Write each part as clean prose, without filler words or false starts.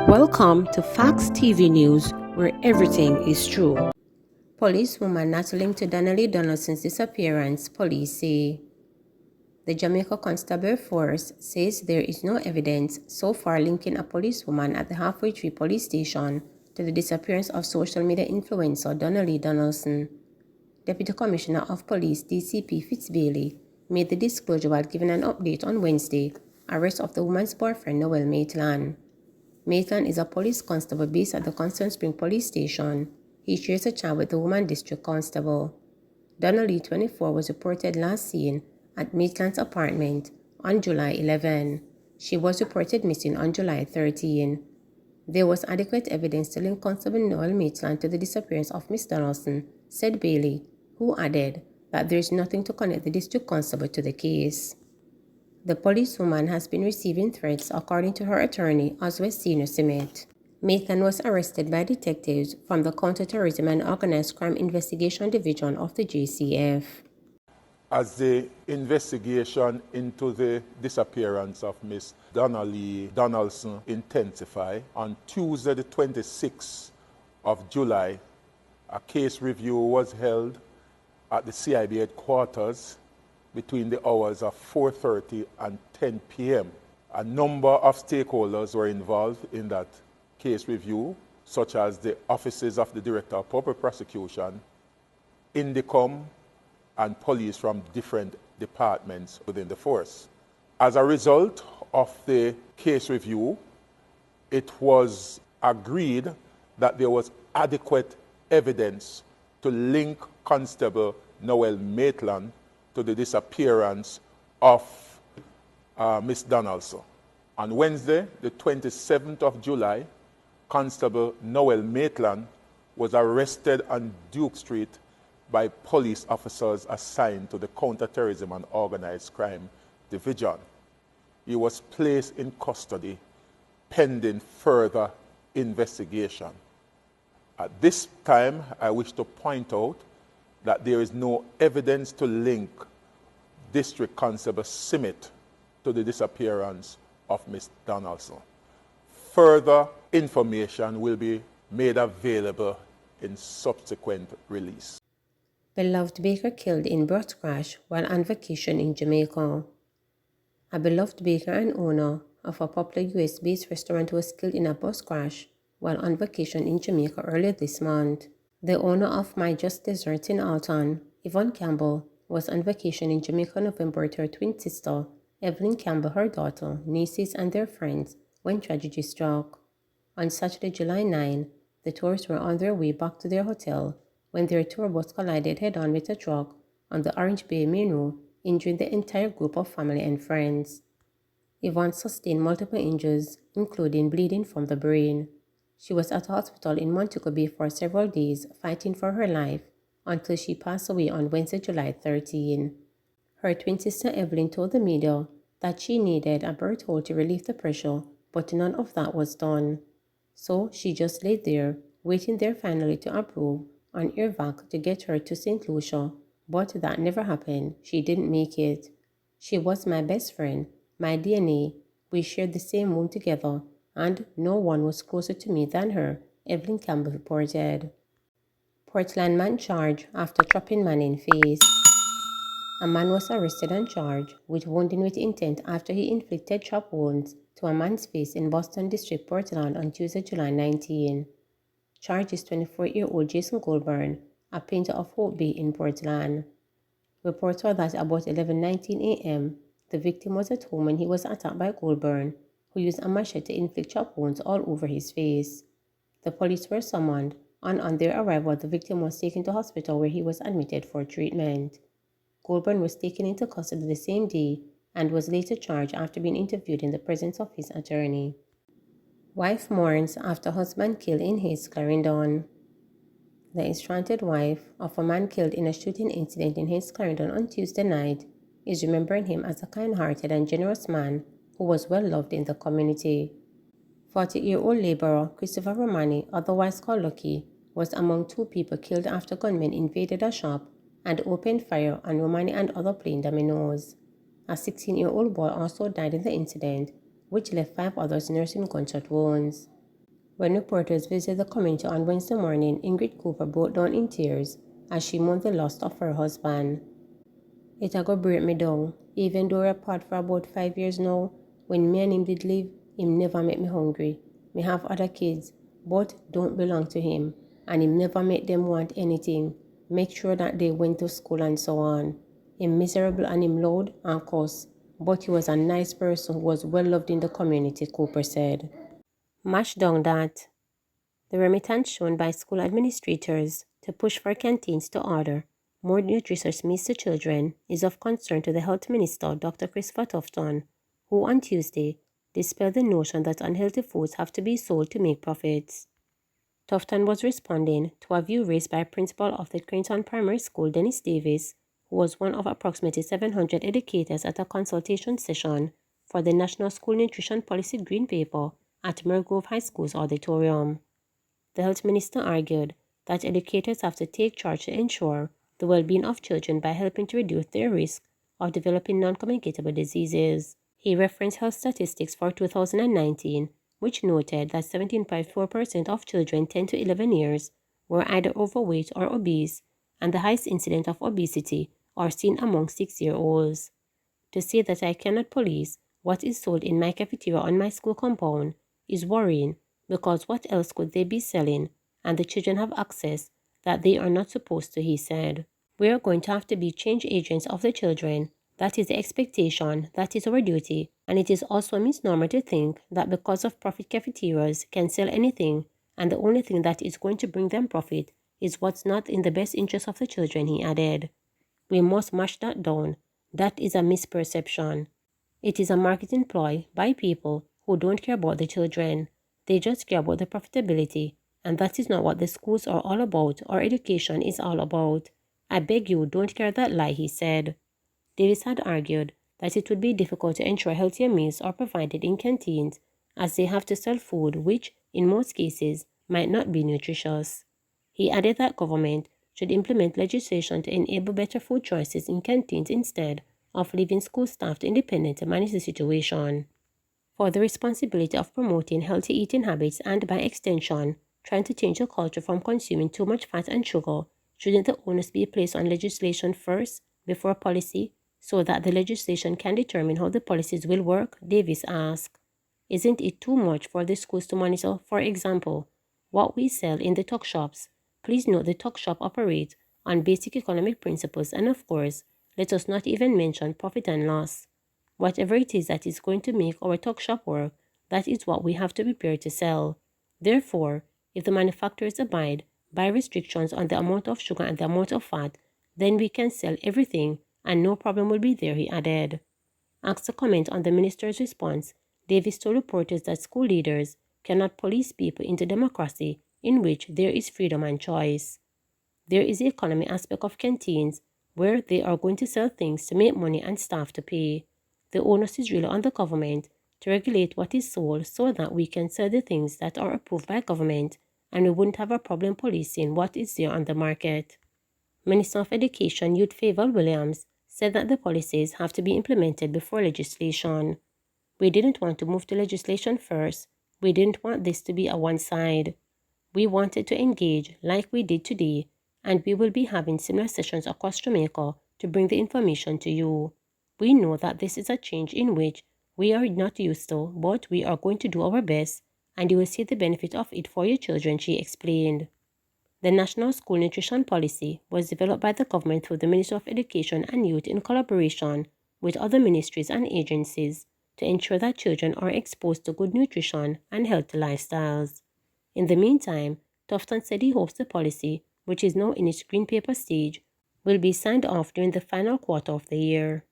Welcome to Facts TV News, where everything is true. Policewoman not linked to Donaldson's disappearance, police say. The Jamaica Constable Force says there is no evidence so far linking a policewoman at the Halfway Tree police station to the disappearance of social media influencer Donaldson. Deputy Commissioner of Police DCP Fitzbailey made the disclosure while giving an update on Wednesday, arrest of the woman's boyfriend Noel Maitland. Maitland is a police constable based at the Constant Spring Police Station. He shares a child with the woman district constable. Donnelly, 24, was reported last seen at Maitland's apartment on July 11. She was reported missing on July 13. There was adequate evidence to link Constable Noel Maitland to the disappearance of Miss Donaldson, said Bailey, who added that there is nothing to connect the district constable to the case. The policewoman has been receiving threats, according to her attorney, Oswald Senior Simmet. Maitland was arrested by detectives from the Counterterrorism and Organized Crime Investigation Division of the JCF. As the investigation into the disappearance of Miss Donaldson intensified, on Tuesday the 26th of July, a case review was held at the CIB headquarters between the hours of 4:30 and 10 p.m. A number of stakeholders were involved in that case review, such as the offices of the Director of Public Prosecution, Indicom, and police from different departments within the force. As a result of the case review, it was agreed that there was adequate evidence to link Constable Noel Maitland to the disappearance of Miss Donaldson. On Wednesday, the 27th of July, Constable Noel Maitland was arrested on Duke Street by police officers assigned to the Counterterrorism and Organized Crime Division. He was placed in custody pending further investigation. At this time, I wish to point out that there is no evidence to link District Constable Simmet to the disappearance of Miss Donaldson. Further information will be made available in subsequent release. Beloved baker killed in bus crash while on vacation in Jamaica. A beloved baker and owner of a popular US-based restaurant was killed in a bus crash while on vacation in Jamaica earlier this month. The owner of My Just Dessert in Alton, Yvonne Campbell, was on vacation in Jamaica in November with her twin sister, Evelyn Campbell, her daughter, nieces, and their friends when tragedy struck. On Saturday, July 9, the tourists were on their way back to their hotel when their tour bus collided head-on with a truck on the Orange Bay Main Road, injuring the entire group of family and friends. Yvonne sustained multiple injuries, including bleeding from the brain. She was at a hospital in Montego Bay for several days, fighting for her life, until she passed away on Wednesday, July 13. Her twin sister Evelyn told the media that she needed a birth hold to relieve the pressure, but none of that was done. So she just laid there, waiting there finally to approve on earvac to get her to St. Lucia, but that never happened. She didn't make it. She was my best friend, my DNA. We shared the same room together, and no one was closer to me than her, Evelyn Campbell reported. Portland man charged after chopping man in face. A man was arrested and charged with wounding with intent after he inflicted chop wounds to a man's face in Boston District, Portland on Tuesday, July 19. Charged is 24-year-old Jason Goldburn, a painter of Hope Bay in Portland. Reports are that about 11:19 a.m., the victim was at home when he was attacked by Goldburn, who used a machete to inflict chop wounds all over his face. The police were summoned, and on their arrival, the victim was taken to hospital where he was admitted for treatment. Goldburn was taken into custody the same day and was later charged after being interviewed in the presence of his attorney. Wife mourns after husband killed in his Clarendon. The estranged wife of a man killed in a shooting incident in his Clarendon on Tuesday night is remembering him as a kind-hearted and generous man who was well loved in the community. 40-year-old laborer Christopher Romani, otherwise called Lucky, was among two people killed after gunmen invaded a shop and opened fire on Romani and others playing dominoes. A 16-year-old boy also died in the incident, which left 5 others nursing gunshot wounds. When reporters visited the community on Wednesday morning, Ingrid Cooper broke down in tears as she mourned the loss of her husband. "It a go break me down. Even though we're apart for about 5 years now, when me and him did live, him never make me hungry. Me have other kids, but don't belong to him, and him never make them want anything. Make sure that they went to school and so on. Him miserable and him loud and cuss, but he was a nice person who was well loved in the community," Cooper said. Mash down that the remittance shown by school administrators to push for canteens to order more nutritious meals to children is of concern to the Health Minister, Dr. Christopher Tufton, who on Tuesday dispelled the notion that unhealthy foods have to be sold to make profits. Tufton was responding to a view raised by principal of the Clarendon Primary School, Dennis Davis, who was one of approximately 700 educators at a consultation session for the National School Nutrition Policy Green Paper at Mergrove High School's auditorium. The health minister argued that educators have to take charge to ensure the well-being of children by helping to reduce their risk of developing non-communicable diseases. He referenced health statistics for 2019, which noted that 17.4% of children 10 to 11 years were either overweight or obese, and the highest incidence of obesity are seen among 6-year-olds. To say that I cannot police what is sold in my cafeteria on my school compound is worrying, because what else could they be selling, and the children have access that they are not supposed to, he said. We are going to have to be change agents of the children. That is the expectation, that is our duty, and it is also a misnomer to think that because of profit cafeterias can sell anything, and the only thing that is going to bring them profit is what's not in the best interest of the children, he added. We must mash that down. That is a misperception. It is a marketing ploy by people who don't care about the children. They just care about the profitability, and that is not what the schools are all about or education is all about. I beg you, don't carry that lie, he said. Davis had argued that it would be difficult to ensure healthier meals are provided in canteens, as they have to sell food which, in most cases, might not be nutritious. He added that government should implement legislation to enable better food choices in canteens instead of leaving school staff to independently manage the situation. For the responsibility of promoting healthy eating habits and, by extension, trying to change the culture from consuming too much fat and sugar, shouldn't the onus be placed on legislation first, before policy, so that the legislation can determine how the policies will work? Davis asked. Isn't it too much for the schools to monitor, for example, what we sell in the tuck shops? Please note the tuck shop operates on basic economic principles, and of course, let us not even mention profit and loss. Whatever it is that is going to make our tuck shop work, that is what we have to prepare to sell. Therefore, if the manufacturers abide by restrictions on the amount of sugar and the amount of fat, then we can sell everything and no problem will be there, he added. Asked to comment on the minister's response, Davis told reporters that school leaders cannot police people into democracy in which there is freedom and choice. There is the economy aspect of canteens where they are going to sell things to make money and staff to pay. The onus is really on the government to regulate what is sold so that we can sell the things that are approved by government and we wouldn't have a problem policing what is there on the market. Minister of Education Youth Favour Williams said that the policies have to be implemented before legislation. We didn't want to move to legislation first. We didn't want this to be a one-side. We wanted to engage like we did today, and we will be having similar sessions across Jamaica to bring the information to you. We know that this is a change in which we are not used to, but we are going to do our best, and you will see the benefit of it for your children, she explained. The National School Nutrition Policy was developed by the government through the Ministry of Education and Youth in collaboration with other ministries and agencies to ensure that children are exposed to good nutrition and healthy lifestyles. In the meantime, Tufton said he hopes the policy, which is now in its green paper stage, will be signed off during the final quarter of the year.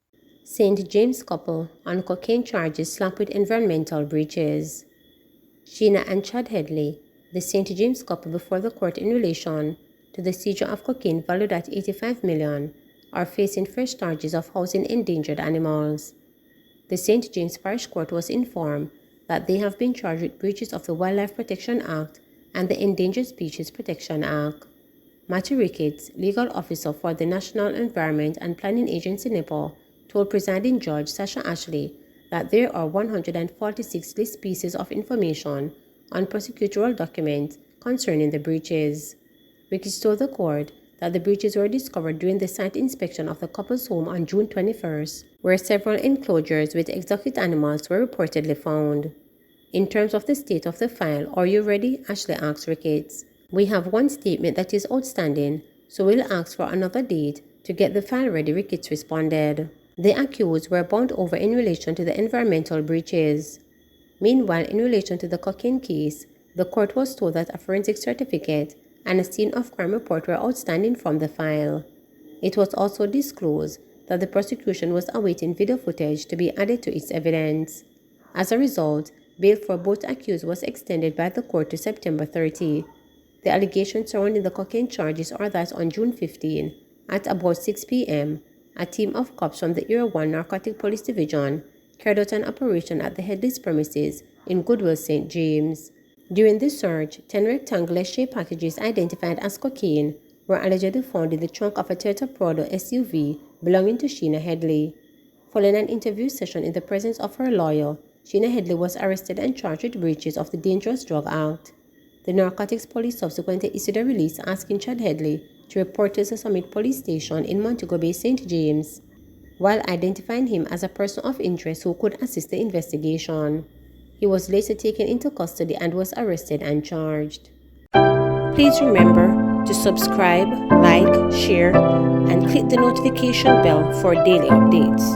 St. James couple on cocaine charges slapped with environmental breaches. Sheena and Chad Headley, the St. James couple before the court in relation to the seizure of cocaine valued at $85 million, are facing fresh charges of housing endangered animals. The St. James Parish Court was informed that they have been charged with breaches of the Wildlife Protection Act and the Endangered Species Protection Act. Matthew Ricketts, legal officer for the National Environment and Planning Agency NEPA, told presiding judge Sasha Ashley that there are 146 list pieces of information on prosecutorial documents concerning the breaches. Ricketts told the court that the breaches were discovered during the site inspection of the couple's home on June 21st, where several enclosures with exotic animals were reportedly found. In terms of the state of the file, are you ready? Ashley asked Ricketts. We have one statement that is outstanding, so we'll ask for another date to get the file ready, Ricketts responded. The accused were bound over in relation to the environmental breaches. Meanwhile, in relation to the cocaine case, the court was told that a forensic certificate and a scene of crime report were outstanding from the file. It was also disclosed that the prosecution was awaiting video footage to be added to its evidence. As a result, bail for both accused was extended by the court to September 30. The allegations surrounding the cocaine charges are that on June 15, at about 6 p.m., a team of cops from the Area 1 Narcotic Police Division carried out an operation at the Headley's premises in Goodwill, St. James. During the search, 10 rectangular shaped packages identified as cocaine were allegedly found in the trunk of a Toyota Prado SUV belonging to Sheena Headley. Following an interview session in the presence of her lawyer, Sheena Headley was arrested and charged with breaches of the Dangerous Drug Act. The Narcotics Police subsequently issued a release asking Chad Headley to report to the Summit Police Station in Montego Bay, St. James, while identifying him as a person of interest who could assist the investigation. He was later taken into custody and was arrested and charged. Please remember to subscribe, like, share, and click the notification bell for daily updates.